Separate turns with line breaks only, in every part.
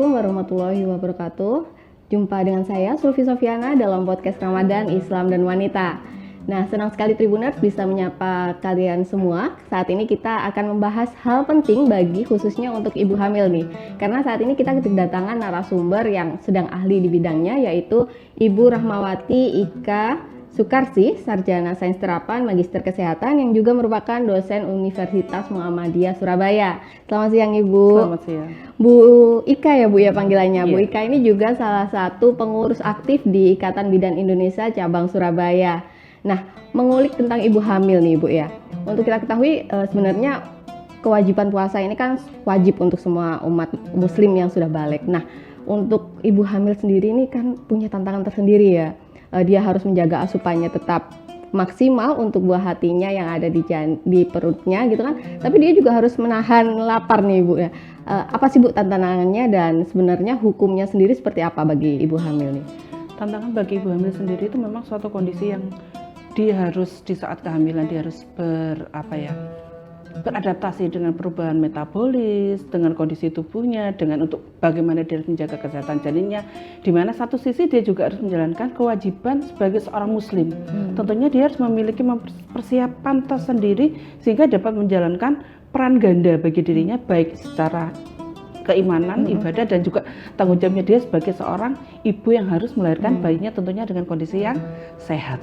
Assalamualaikum warahmatullahi wabarakatuh. Jumpa dengan saya Sulfi Sofiana dalam podcast Ramadan Islam dan Wanita. Nah, senang sekali Tribuners bisa menyapa kalian semua. Saat ini kita akan membahas hal penting bagi khususnya untuk ibu hamil nih. Karena saat ini kita kedatangan narasumber yang sedang ahli di bidangnya, yaitu Ibu Rahmawati Ika Sukarsi, Sarjana Sains Terapan, Magister Kesehatan yang juga merupakan dosen Universitas Muhammadiyah Surabaya. Selamat siang Ibu.
Selamat siang.
Bu Ika ya Bu ya panggilannya.
Iya.
Bu Ika ini juga salah satu pengurus aktif di Ikatan Bidan Indonesia cabang Surabaya. Nah, mengulik tentang ibu hamil nih Bu ya. Untuk kita ketahui sebenarnya kewajiban puasa ini kan wajib untuk semua umat muslim yang sudah balik. Nah, untuk ibu hamil sendiri ini kan punya tantangan tersendiri ya. Dia harus menjaga asupannya tetap maksimal untuk buah hatinya yang ada di perutnya gitu kan. Tapi dia juga harus menahan lapar nih Bu ya. Apa sih Bu tantangannya dan sebenarnya hukumnya sendiri seperti apa bagi ibu hamil nih?
Tantangan bagi ibu hamil sendiri itu memang suatu kondisi yang dia harus di saat kehamilan dia harus beradaptasi dengan perubahan metabolis, dengan kondisi tubuhnya, dengan untuk bagaimana dia harus menjaga kesehatan janinnya. Di mana satu sisi dia juga harus menjalankan kewajiban sebagai seorang muslim. Tentunya dia harus memiliki persiapan tersendiri sehingga dapat menjalankan peran ganda bagi dirinya, baik secara keimanan, ibadah, dan juga tanggung jawabnya dia sebagai seorang ibu yang harus melahirkan bayinya tentunya dengan kondisi yang sehat.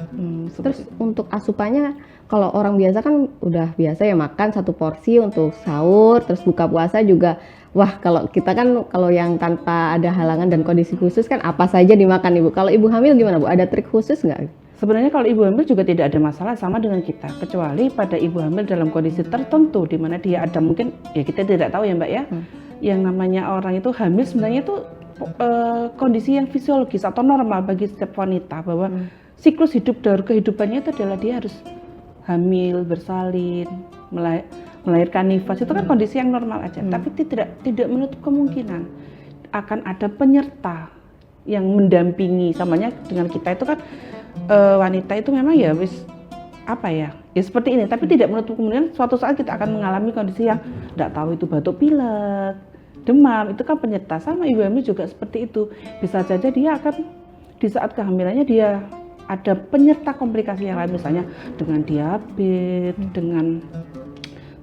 Terus untuk asupannya, kalau orang biasa kan udah biasa ya makan satu porsi untuk sahur, terus buka puasa juga. Wah, kalau kita kan kalau yang tanpa ada halangan dan kondisi khusus kan apa saja dimakan Ibu. Kalau ibu hamil gimana Bu? Ada trik khusus nggak?
Sebenarnya kalau ibu hamil juga tidak ada masalah sama dengan kita, kecuali pada ibu hamil dalam kondisi tertentu di mana dia ada mungkin ya kita tidak tahu ya Mbak ya. Yang namanya orang itu hamil sebenarnya itu kondisi yang fisiologis atau normal bagi setiap wanita, bahwa siklus hidup dari kehidupannya itu adalah dia harus hamil, bersalin, melahirkan nifas, itu kan kondisi yang normal aja. Tapi tidak menutup kemungkinan akan ada penyerta yang mendampingi, samanya dengan kita itu kan wanita itu memang ya ya seperti ini, tapi tidak menutup kemungkinan suatu saat kita akan mengalami kondisi yang tidak tahu itu batuk pilek, demam, itu kan penyerta. Sama ibu hamil juga seperti itu, bisa saja dia akan di saat kehamilannya dia ada penyerta komplikasi yang lain, misalnya dengan diabetes, dengan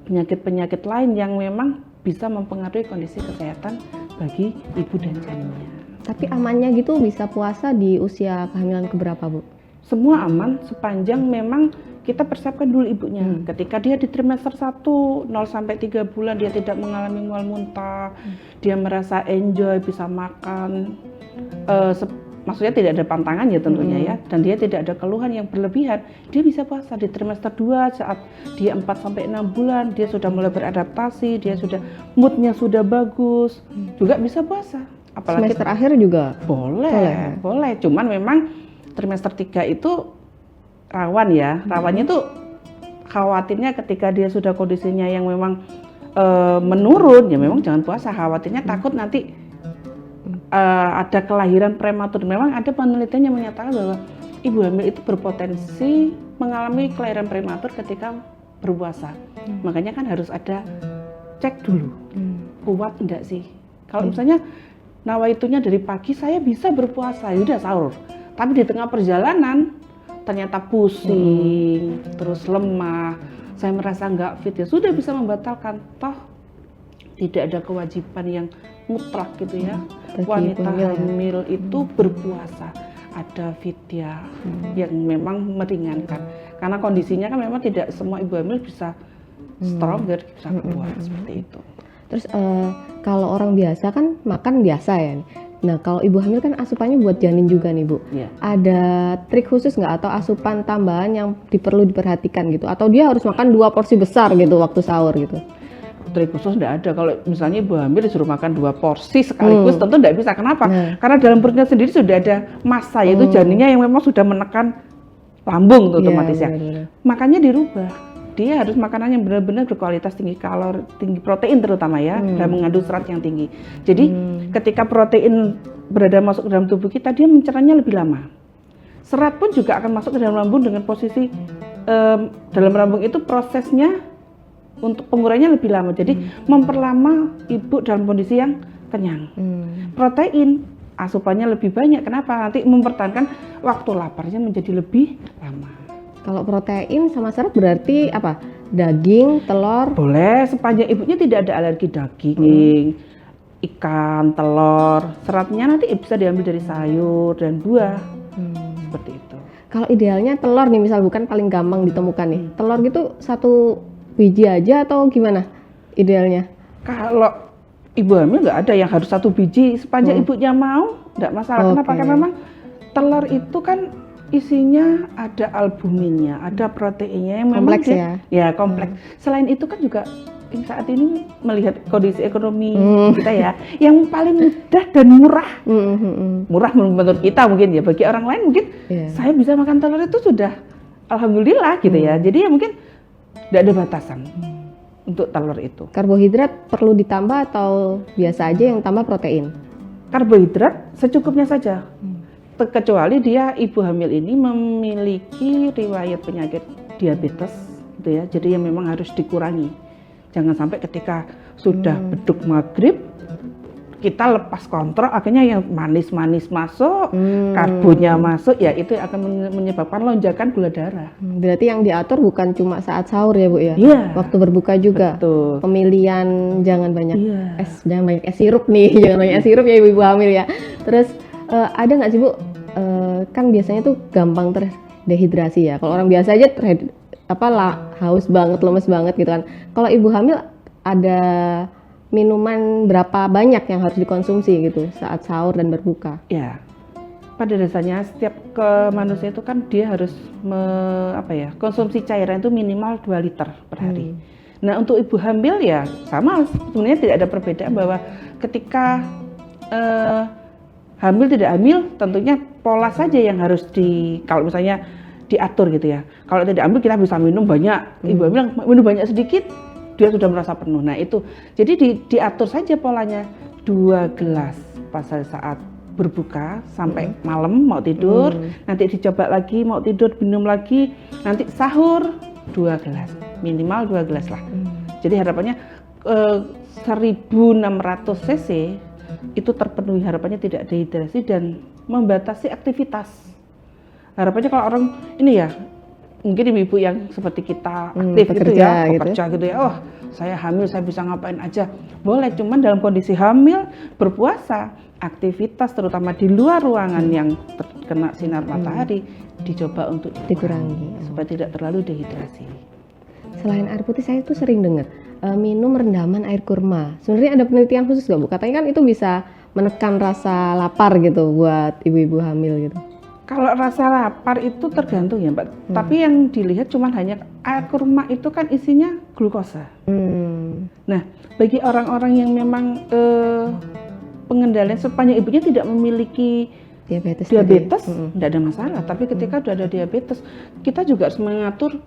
penyakit-penyakit lain yang memang bisa mempengaruhi kondisi kesehatan bagi ibu dan janinnya.
Tapi amannya gitu bisa puasa di usia kehamilan keberapa Bu?
Semua aman sepanjang memang kita persiapkan dulu ibunya. Ketika dia di trimester 1, 0 sampai 3 bulan dia tidak mengalami mual muntah, dia merasa enjoy, bisa makan, maksudnya tidak ada pantangan ya tentunya ya, dan dia tidak ada keluhan yang berlebihan, dia bisa puasa. Di trimester 2 saat dia 4 sampai 6 bulan, dia sudah mulai beradaptasi, dia sudah moodnya sudah bagus, juga bisa puasa.
Apalagi semester akhir juga
boleh. Cuman memang trimester 3 itu rawan ya. Rawannya tuh khawatirnya ketika dia sudah kondisinya yang memang menurun, ya memang jangan puasa. Khawatirnya takut nanti ada kelahiran prematur. Memang ada penelitian yang menyatakan bahwa ibu hamil itu berpotensi mengalami kelahiran prematur ketika berpuasa. Makanya kan harus ada cek dulu, kuat enggak sih. Kalau misalnya nawaitunya dari pagi saya bisa berpuasa, ya udah sahur. Tapi di tengah perjalanan ternyata pusing, terus lemah, saya merasa nggak fit, ya sudah bisa membatalkan. Toh tidak ada kewajiban yang mutlak gitu ya. Wanita hamil itu berpuasa, ada fidyah yang memang meringankan. Karena kondisinya kan memang tidak semua ibu hamil bisa stronger, bisa kuat seperti itu.
Terus kalau orang biasa kan makan biasa ya. Nah kalau ibu hamil kan asupannya buat janin juga nih Bu.
Yeah.
Ada trik khusus nggak atau asupan tambahan yang perlu diperhatikan gitu? Atau dia harus makan 2 porsi besar gitu waktu sahur gitu?
Trik khusus tidak ada. Kalau misalnya ibu hamil disuruh makan 2 porsi sekaligus tentu tidak bisa. Kenapa? Karena dalam perutnya sendiri sudah ada massa, yaitu janinnya yang memang sudah menekan lambung otomatis ya. Makanya dirubah. Dia harus makanan yang benar-benar berkualitas, tinggi kalori, tinggi protein terutama ya, dan mengandung serat yang tinggi. Jadi ketika protein berada masuk ke dalam tubuh kita, dia mencernanya lebih lama. Serat pun juga akan masuk ke dalam lambung dengan posisi dalam lambung itu prosesnya untuk penguraiannya lebih lama. Jadi memperlama ibu dalam kondisi yang kenyang. Protein asupannya lebih banyak. Kenapa? Nanti mempertahankan waktu laparnya menjadi lebih lama.
Kalau protein sama serat berarti apa? Daging, telur?
Boleh sepanjang ibunya tidak ada alergi daging, ikan, telur. Seratnya nanti bisa diambil dari sayur dan buah. Seperti itu.
Kalau idealnya telur nih, misal bukan paling gampang ditemukan nih. Telur gitu satu biji aja atau gimana idealnya?
Kalau ibu hamil nggak ada yang harus satu biji, sepanjang ibunya mau, nggak masalah. Kenapa? Karena memang telur itu kan isinya ada albuminnya, ada proteinnya yang memang
Kompleks ya?
Kompleks. Selain itu kan juga saat ini melihat kondisi ekonomi kita ya, yang paling mudah dan murah. Murah menurut kita mungkin ya, bagi orang lain mungkin saya bisa makan telur itu sudah alhamdulillah gitu ya. Jadi ya mungkin tidak ada batasan untuk telur itu.
Karbohidrat perlu ditambah atau biasa aja yang tambah protein?
Karbohidrat secukupnya saja. Kecuali dia ibu hamil ini memiliki riwayat penyakit diabetes gitu ya. Jadi yang memang harus dikurangi. Jangan sampai ketika sudah beduk maghrib kita lepas kontrol, akhirnya yang manis-manis masuk, karbonya masuk, ya itu akan menyebabkan lonjakan gula darah.
Berarti yang diatur bukan cuma saat sahur ya Bu ya?
Iya.
Waktu berbuka juga.
Betul.
Pemilihan jangan banyak jangan banyak es sirup nih, jangan banyak es sirup ya ibu hamil ya. Terus ada nggak sih Bu, kan biasanya tuh gampang terdehidrasi ya. Kalau orang biasa aja haus banget, lemes banget gitu kan. Kalau ibu hamil ada minuman berapa banyak yang harus dikonsumsi gitu saat sahur dan berbuka?
Ya, pada dasarnya setiap manusia itu kan dia harus konsumsi cairan itu minimal 2 liter per hari. Nah untuk ibu hamil ya sama, sebenarnya tidak ada perbedaan bahwa ketika hamil tidak hamil tentunya pola saja yang harus kalau misalnya diatur gitu ya. Kalau tidak hamil kita bisa minum banyak, ibu hamil minum banyak sedikit dia sudah merasa penuh. Nah itu, jadi diatur saja polanya 2 gelas pas saat berbuka sampai malam mau tidur, nanti dicoba lagi mau tidur minum lagi, nanti sahur 2 gelas, minimal 2 gelas lah. Jadi harapannya 1600 cc itu terpenuhi, harapannya tidak dehidrasi dan membatasi aktivitas. Harapannya kalau orang ini ya, mungkin ibu-ibu yang seperti kita aktif pekerja gitu ya, oh saya hamil saya bisa ngapain aja, boleh, cuman dalam kondisi hamil berpuasa, aktivitas terutama di luar ruangan yang terkena sinar matahari dicoba untuk dikurangi supaya tidak terlalu dehidrasi.
Selain air putih saya tuh sering dengar minum rendaman air kurma. Sebenarnya ada penelitian khusus nggak Bu? Katanya kan itu bisa menekan rasa lapar gitu buat ibu-ibu hamil gitu.
Kalau rasa lapar itu tergantung ya Mbak, tapi yang dilihat cuma hanya air kurma itu kan isinya glukosa. Nah, bagi orang-orang yang memang pengendalian sepanjang ibunya tidak memiliki diabetes tidak ada masalah. Tapi ketika sudah ada diabetes, kita juga harus mengatur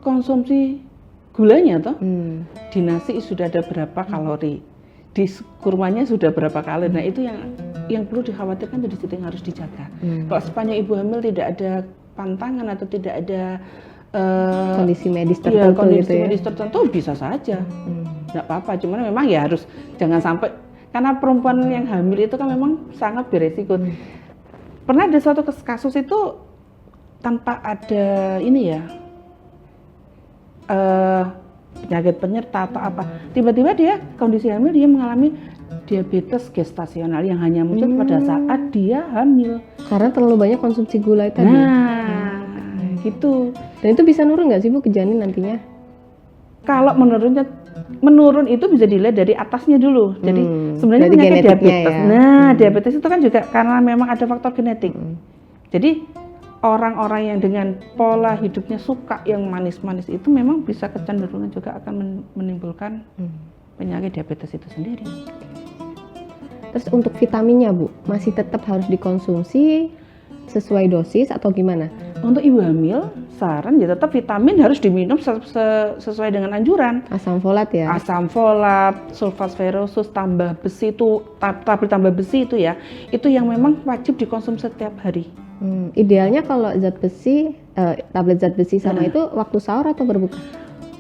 konsumsi gulanya toh. Di nasi sudah ada berapa kalori, di kurmanya sudah berapa kalori. Nah itu yang perlu dikhawatirkan, dari situ yang harus dijaga. Kalau sepanjang ibu hamil tidak ada pantangan atau tidak ada
kondisi medis tertentu
medis tertentu bisa saja, nggak apa-apa. Cuman memang ya harus jangan sampai, karena perempuan yang hamil itu kan memang sangat beresiko. Pernah ada suatu kasus itu tanpa ada penyakit penyerta atau apa, tiba-tiba dia kondisi hamil, dia mengalami diabetes gestasional yang hanya muncul pada saat dia hamil
karena terlalu banyak konsumsi gula tadi.
Gitu.
Dan itu bisa nurun nggak sih Bu ke janin nantinya?
Kalau menurun itu bisa dilihat dari atasnya dulu. Jadi sebenarnya penyakit diabetes. Ya? Diabetes itu kan juga karena memang ada faktor genetik. Jadi orang-orang yang dengan pola hidupnya suka yang manis-manis itu memang bisa kecenderungan juga akan menimbulkan penyakit diabetes itu sendiri.
Terus untuk vitaminnya Bu, masih tetap harus dikonsumsi sesuai dosis atau gimana?
Untuk ibu hamil, saran ya tetap vitamin harus diminum sesuai dengan anjuran.
Asam folat ya?
Asam folat, sulfat ferrosus, tambah besi itu, tablet tambah besi itu ya, itu yang memang wajib dikonsumsi setiap hari.
Idealnya kalau zat besi, tablet zat besi sama itu waktu sahur atau berbuka?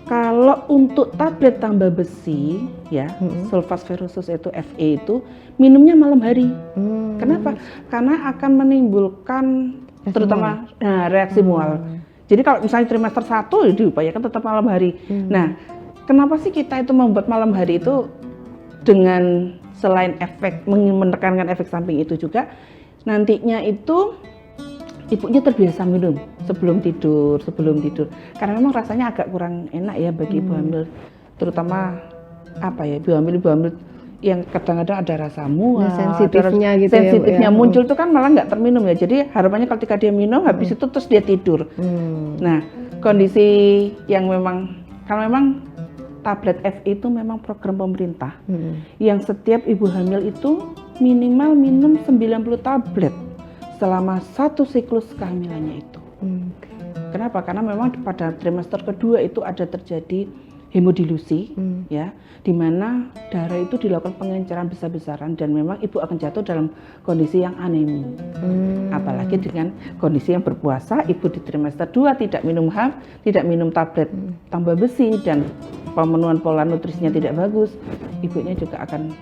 Kalau untuk tablet tambah besi ya, sulfasferosus itu Fe itu minumnya malam hari. Kenapa? Karena akan menimbulkan terutama reaksi mual. Jadi kalau misalnya trimester 1 ya diupayakan tetap malam hari. Nah, kenapa sih kita itu membuat malam hari itu dengan selain efek menekankan efek samping itu juga nantinya itu ibunya terbiasa minum sebelum tidur karena memang rasanya agak kurang enak ya bagi ibu hamil, terutama apa ya, ibu hamil yang kadang-kadang ada rasa mual,
sensitifnya gitu
sensitifnya
ya,
muncul tuh kan malah nggak terminum ya, jadi harapannya ketika dia minum habis itu terus dia tidur. Nah, kondisi yang memang kalau memang tablet Fe itu memang program pemerintah yang setiap ibu hamil itu minimal minum 90 tablet selama 1 siklus kehamilannya itu. Kenapa? Karena memang pada trimester kedua itu ada terjadi hemodilusi, ya, di mana darah itu dilakukan pengenceran besar-besaran dan memang ibu akan jatuh dalam kondisi yang anemi. Apalagi dengan kondisi yang berpuasa, ibu di trimester 2 tidak minum tablet tambah besi dan pemenuhan pola nutrisinya tidak bagus, ibunya juga akan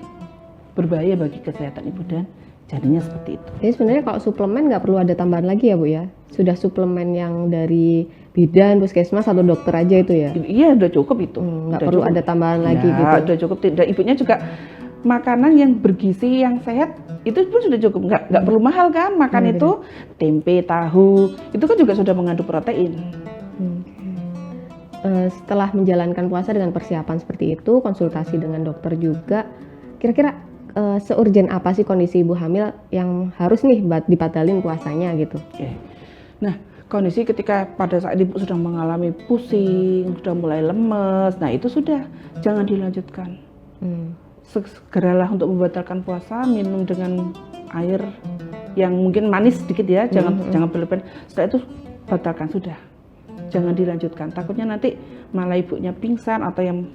berbahaya bagi kesehatan ibu dan jadinya seperti itu.
Jadi sebenarnya kalau suplemen nggak perlu ada tambahan lagi ya Bu ya? Sudah suplemen yang dari bidan, puskesmas atau dokter aja itu ya?
Iya, udah cukup itu.
Nggak perlu ada tambahan lagi gitu?
Udah cukup. Tidak, ibunya juga makanan yang bergizi, yang sehat itu pun sudah cukup. Nggak perlu mahal kan? Makan itu tempe, tahu, itu kan juga sudah mengandung protein.
Setelah menjalankan puasa dengan persiapan seperti itu, konsultasi dengan dokter juga, kira-kira seurgen apa sih kondisi ibu hamil yang harus nih dibatalin puasanya gitu?
Nah, kondisi ketika pada saat ibu sudah mengalami pusing, sudah mulai lemes, nah itu sudah jangan dilanjutkan. Segeralah untuk membatalkan puasa, minum dengan air yang mungkin manis sedikit ya, jangan berlebihan. Setelah itu batalkan sudah, jangan dilanjutkan. Takutnya nanti malah ibunya pingsan atau yang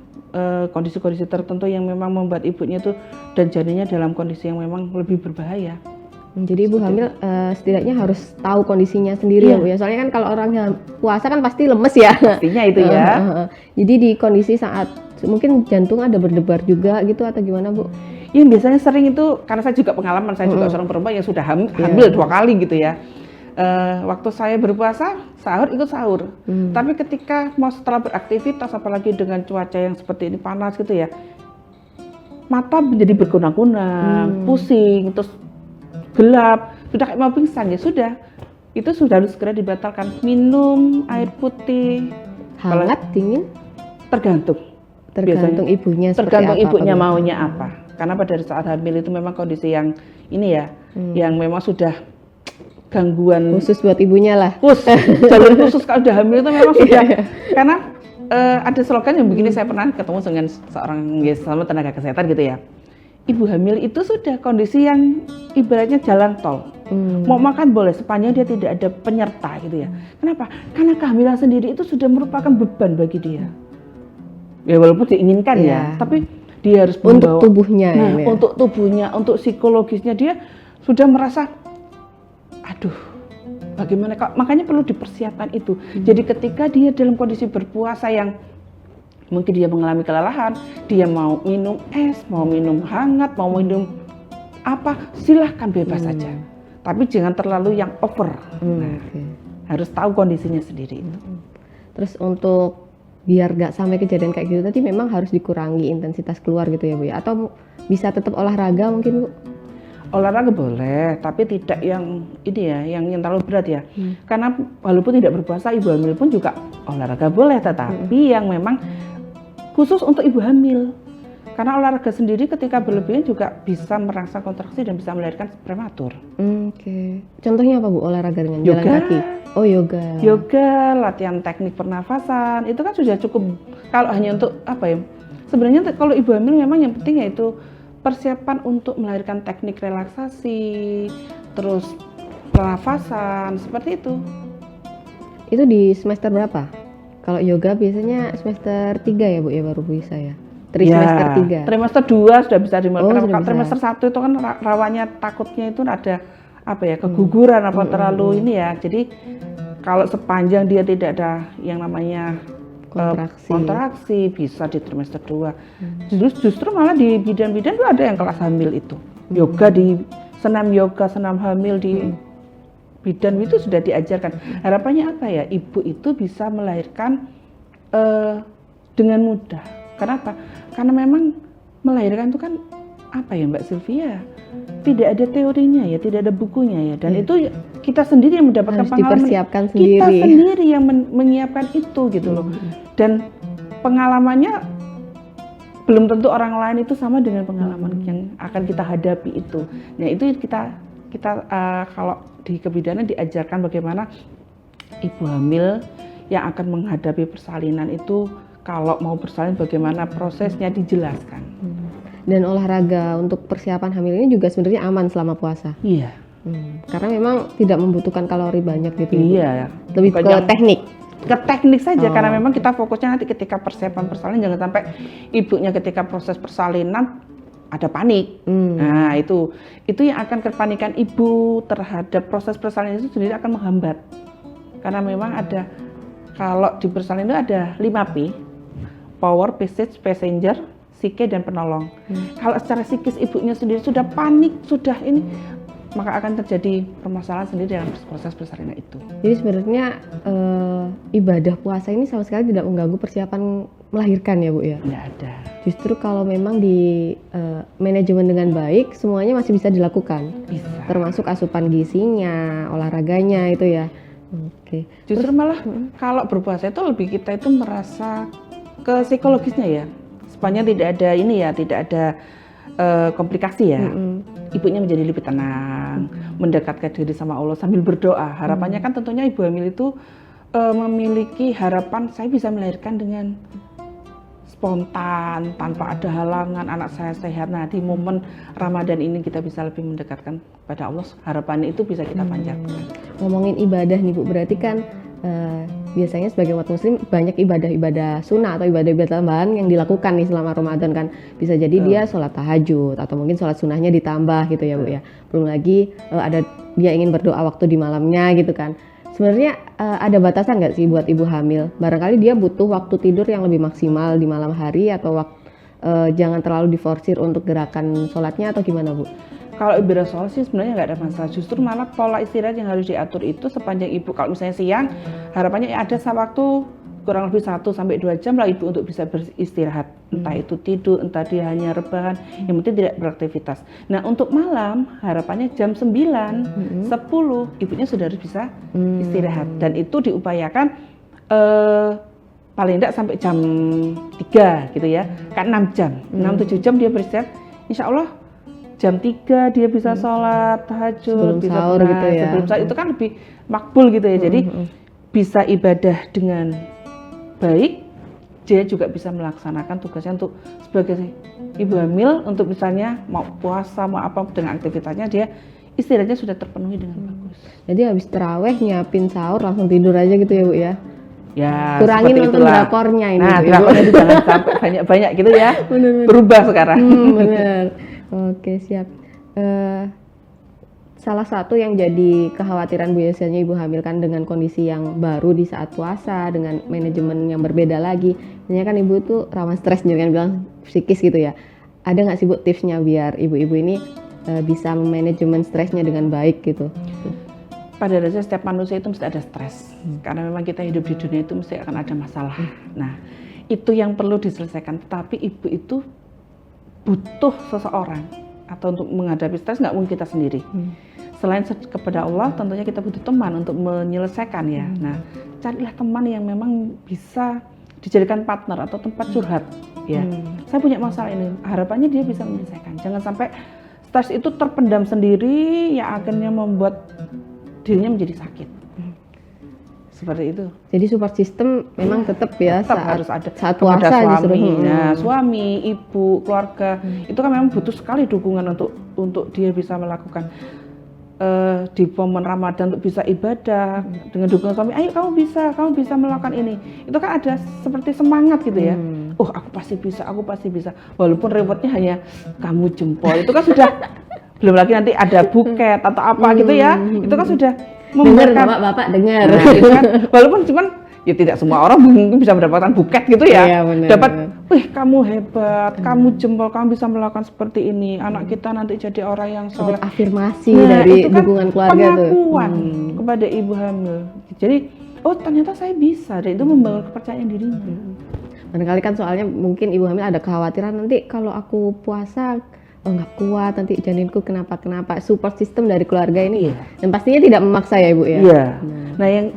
kondisi-kondisi tertentu yang memang membuat ibunya itu dan janinnya dalam kondisi yang memang lebih berbahaya.
Jadi ibu hamil setidaknya harus tahu kondisinya sendiri ya Bu ya. Soalnya kan kalau orang puasa kan pasti lemes ya.
Pastinya itu ya.
Jadi di kondisi saat mungkin jantung ada berdebar juga gitu atau gimana Bu?
Yang biasanya sering itu karena saya juga pengalaman, saya juga seorang perempuan yang sudah hamil 2 kali gitu ya. Waktu saya berpuasa, sahur ikut sahur. Tapi ketika mau setelah beraktivitas, apalagi dengan cuaca yang seperti ini panas gitu ya, mata menjadi berkunang-kunang, pusing, terus gelap, sudah kayak mau pingsan ya sudah. Itu sudah harus segera dibatalkan. Minum air putih.
Hangat, dingin?
Tergantung
Ibunya seperti
tergantung
apa,
ibunya maunya apa. Karena pada saat hamil itu memang kondisi yang ini ya, yang memang sudah gangguan
khusus buat ibunya lah.
Jalur khusus kalau udah hamil itu memang sudah. Karena ada slogan yang begini, saya pernah ketemu dengan seorang sama tenaga kesehatan gitu ya. Ibu hamil itu sudah kondisi yang ibaratnya jalan tol. Mau makan boleh sepanjang dia tidak ada penyerta gitu ya. Kenapa? Karena kehamilan sendiri itu sudah merupakan beban bagi dia. Ya walaupun diinginkan ya, tapi dia harus membawa
untuk tubuhnya.
Untuk tubuhnya, untuk psikologisnya dia sudah merasa aduh, bagaimana kok? Makanya perlu dipersiapkan itu. Jadi ketika dia dalam kondisi berpuasa yang mungkin dia mengalami kelelahan, dia mau minum es, mau minum hangat, mau minum apa, silahkan bebas saja. Tapi jangan terlalu yang over. Harus tahu kondisinya sendiri itu.
Terus untuk biar gak sampai kejadian kayak gitu tadi memang harus dikurangi intensitas keluar gitu ya Bu ya? Atau bisa tetap olahraga mungkin Bu?
Olahraga boleh, tapi tidak yang ini ya, yang terlalu berat ya. Karena walaupun tidak berpuasa, ibu hamil pun juga olahraga boleh, tetapi yang memang khusus untuk ibu hamil. Karena olahraga sendiri ketika berlebihan juga bisa merangsang kontraksi dan bisa melahirkan prematur.
Contohnya apa Bu olahraga dengan
Yoga.
Jalan kaki? Oh yoga.
Yoga, latihan teknik pernafasan, itu kan sudah cukup. Kalau hanya untuk apa ya? Sebenarnya kalau ibu hamil memang yang penting yaitu persiapan untuk melahirkan teknik relaksasi, terus pernafasan, seperti itu.
Itu di semester berapa? Kalau yoga biasanya semester 3 ya Bu ya baru bisa ya? Semester 3?
Trimester 2 sudah bisa dimulai. Kalau
bisa.
trimester 1 itu kan rawannya takutnya itu ada apa ya, keguguran apa terlalu ini ya. Jadi kalau sepanjang dia tidak ada yang namanya kontraksi, bisa di trimester 2. Justru malah di bidan-bidan tuh ada yang kelas hamil itu. Yoga di senam yoga, senam hamil di bidan itu sudah diajarkan. Harapannya apa ya? Ibu itu bisa melahirkan dengan mudah. Kenapa? Karena memang melahirkan itu kan apa ya Mbak Sylvia? Tidak ada teorinya ya, tidak ada bukunya ya. Dan itu kita sendiri yang mendapatkan
harus
pengalaman.
dipersiapkan
Kita
sendiri.
sendiri yang menyiapkan itu gitu loh. Dan pengalamannya belum tentu orang lain itu sama dengan pengalaman yang akan kita hadapi itu. Nah itu kita kalau di kebidanan diajarkan bagaimana ibu hamil yang akan menghadapi persalinan itu, kalau mau bersalin bagaimana prosesnya dijelaskan.
Dan olahraga untuk persiapan hamil ini juga sebenarnya aman selama puasa.
Iya.
Karena memang tidak membutuhkan kalori banyak gitu.
Iya.
Lebih ke teknik.
Ke teknik saja, karena memang kita fokusnya nanti ketika persiapan persalinan, jangan sampai ibunya ketika proses persalinan ada panik. Nah itu yang akan kepanikan ibu terhadap proses persalinan itu sendiri akan menghambat. Karena memang ada, kalau di persalinan itu ada 5P, power, passage, passenger, psike, dan penolong. Kalau secara psikis ibunya sendiri sudah panik, sudah ini, maka akan terjadi permasalahan sendiri dalam proses persalinan itu.
Jadi sebenarnya ibadah puasa ini sama sekali tidak mengganggu persiapan melahirkan ya Bu ya?
Tidak ada.
Justru kalau memang di manajemen dengan baik, semuanya masih bisa dilakukan.
Bisa.
Termasuk asupan gizinya, olahraganya itu ya. Oke.
Justru malah kalau berpuasa itu lebih kita itu merasa ke psikologisnya ya. Sepanjang tidak ada ini ya, tidak ada komplikasi ya. Ibunya menjadi lebih tenang, mendekatkan diri sama Allah sambil berdoa. Harapannya kan tentunya ibu hamil itu memiliki harapan, saya bisa melahirkan dengan spontan, tanpa ada halangan, anak saya sehat. Nah di momen Ramadan ini kita bisa lebih mendekatkan pada Allah. Harapannya itu bisa kita panjatkan.
Ngomongin ibadah nih Bu, berarti kan biasanya sebagai umat muslim banyak ibadah-ibadah sunnah atau ibadah-ibadah tambahan yang dilakukan nih selama Ramadan kan. Bisa jadi dia sholat tahajud atau mungkin sholat sunnahnya ditambah gitu ya Bu ya. Belum lagi ada dia ingin berdoa waktu di malamnya gitu kan. Sebenarnya ada batasan nggak sih buat ibu hamil? Barangkali dia butuh waktu tidur yang lebih maksimal di malam hari atau jangan terlalu diforsir untuk gerakan sholatnya atau gimana Bu?
Kalau ibadah sholat sih sebenarnya nggak ada masalah. Justru malah pola istirahat yang harus diatur itu sepanjang ibu, kalau misalnya siang, harapannya ada waktu kurang lebih 1-2 jam lah ibu untuk bisa beristirahat. Entah itu tidur, entah dia hanya rebahan, yang penting tidak beraktivitas. Nah untuk malam, harapannya jam 9, 10, ibunya sudah harus bisa istirahat. Dan itu diupayakan paling tidak sampai jam 3 gitu ya. Kan 6 jam, 6-7 jam dia beristirahat. Insya Allah jam 3 dia bisa sholat tahajud,
Sebelum
bisa
sahur gitu ya.
Sebelum sahur itu kan lebih makbul gitu ya. Jadi bisa ibadah dengan baik, dia juga bisa melaksanakan tugasnya untuk sebagai ibu hamil, untuk misalnya mau puasa, mau apa dengan aktivitasnya, dia istirahatnya sudah terpenuhi dengan bagus.
Jadi habis taraweh nyiapin sahur langsung tidur aja gitu ya Bu ya?
Ya,
kurangin nonton drakornya ini.
Nah,
Bu,
drakornya itu jangan sampai banyak-banyak gitu ya. Berubah sekarang.
Bener. Oke, siap. Salah satu yang jadi kekhawatiran biasanya ibu hamil kan dengan kondisi yang baru di saat puasa, dengan manajemen yang berbeda lagi. Biasanya kan ibu tuh rawan stres, jangan bilang psikis gitu ya. Ada nggak sih Bu tipsnya biar ibu-ibu ini bisa manajemen stresnya dengan baik gitu?
Pada dasarnya setiap manusia itu mesti ada stres. Karena memang kita hidup di dunia itu mesti akan ada masalah. Nah, itu yang perlu diselesaikan. Tetapi ibu itu butuh seseorang, atau untuk menghadapi stres nggak mungkin kita sendiri. Selain kepada Allah, tentunya kita butuh teman untuk menyelesaikan ya. Nah, carilah teman yang memang bisa dijadikan partner atau tempat curhat. Ya, saya punya masalah ini. Harapannya dia bisa menyelesaikan. Jangan sampai stres itu terpendam sendiri, yang akhirnya membuat dirinya menjadi sakit. Seperti itu.
Jadi support system memang tetap ya
harus ada
saat
kepada
puasa
suami. Nah, suami, ibu, keluarga itu kan memang butuh sekali dukungan untuk dia bisa melakukan di momen Ramadan untuk bisa ibadah dengan dukungan suami. Ayo kamu bisa melakukan ini. Itu kan ada seperti semangat gitu ya. Oh, aku pasti bisa. Walaupun rewardnya hanya kamu jempol. Itu kan sudah belum lagi nanti ada buket atau apa gitu ya. Itu kan sudah
dengar bapak dengar.
Nah, itu kan, walaupun cuman ya tidak semua orang mungkin bisa mendapatkan buket gitu ya.
Iya, benar,
Dapat,
benar.
wih kamu hebat, kamu jempol, kamu bisa melakukan seperti ini. Anak kita nanti jadi orang yang soleh.
Dapat afirmasi
Nah,
dari
itu kan
dukungan keluarga tuh.
pengakuan kepada ibu hamil. Jadi, oh ternyata saya bisa, dan itu membangun kepercayaan dirinya.
Barangkali kan soalnya mungkin ibu hamil ada kekhawatiran nanti kalau aku puasa nggak kuat, nanti janinku kenapa. Support system dari keluarga ini, dan pastinya tidak memaksa ya ibu ya.
Iya. Nah yang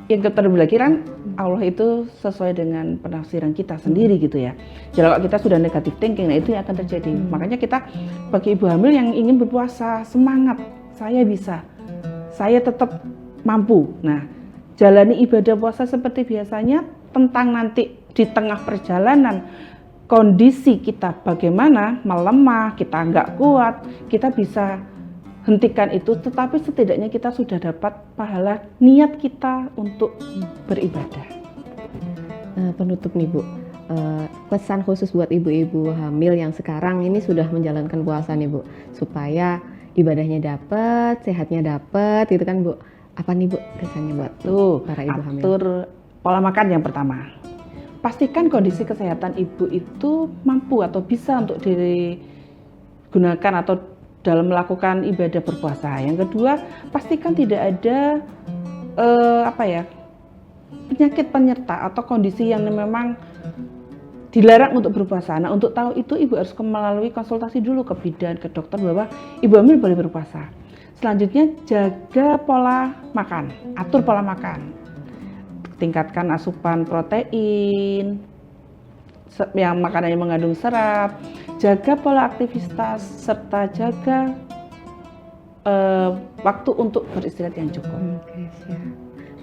terlebih lagi kan Allah itu sesuai dengan penafsiran kita sendiri gitu ya. Jadi kalau kita sudah negatif thinking, nah itu yang akan terjadi. Makanya kita bagi ibu hamil yang ingin berpuasa, semangat, saya bisa, saya tetap mampu. Nah, jalani ibadah puasa seperti biasanya. Tentang nanti di tengah perjalanan kondisi kita bagaimana, melemah, kita nggak kuat, kita bisa hentikan itu, tetapi setidaknya kita sudah dapat pahala niat kita untuk beribadah.
Penutup nih Bu, pesan khusus buat ibu-ibu hamil yang sekarang ini sudah menjalankan puasa nih Bu, supaya ibadahnya dapat, sehatnya dapat, gitu kan Bu. Apa nih Bu pesannya buat para ibu hamil?
Atur pola makan yang pertama. Pastikan kondisi kesehatan ibu itu mampu atau bisa untuk digunakan atau dalam melakukan ibadah berpuasa. Yang kedua, pastikan tidak ada penyakit penyerta atau kondisi yang memang dilarang untuk berpuasa. Nah, untuk tahu itu ibu harus melalui konsultasi dulu ke bidan, ke dokter bahwa ibu hamil boleh berpuasa. Selanjutnya, jaga pola makan, atur pola makan. Tingkatkan asupan protein, yang makanan yang mengandung serat, jaga pola aktivitas, serta jaga waktu untuk beristirahat yang cukup.
Oke, siap.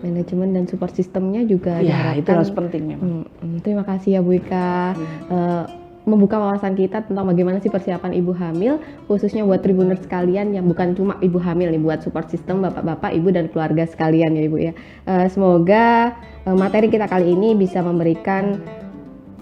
Manajemen dan support sistemnya juga
Ya,
diharapkan.
itu harus penting memang.
Terima kasih ya Bu Ika, membuka wawasan kita tentang bagaimana sih persiapan ibu hamil, khususnya buat Tribuners sekalian yang bukan cuma ibu hamil nih, buat support system bapak-bapak, ibu dan keluarga sekalian ya Ibu ya. Semoga materi kita kali ini bisa memberikan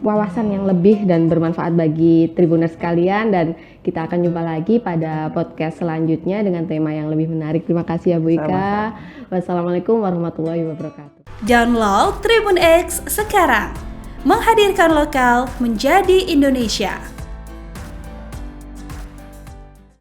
wawasan yang lebih dan bermanfaat bagi Tribuners sekalian, dan kita akan jumpa lagi pada podcast selanjutnya dengan tema yang lebih menarik. Terima kasih ya Bu Ika. Wassalamualaikum warahmatullahi wabarakatuh.
Download Tribun X sekarang. Menghadirkan lokal menjadi Indonesia.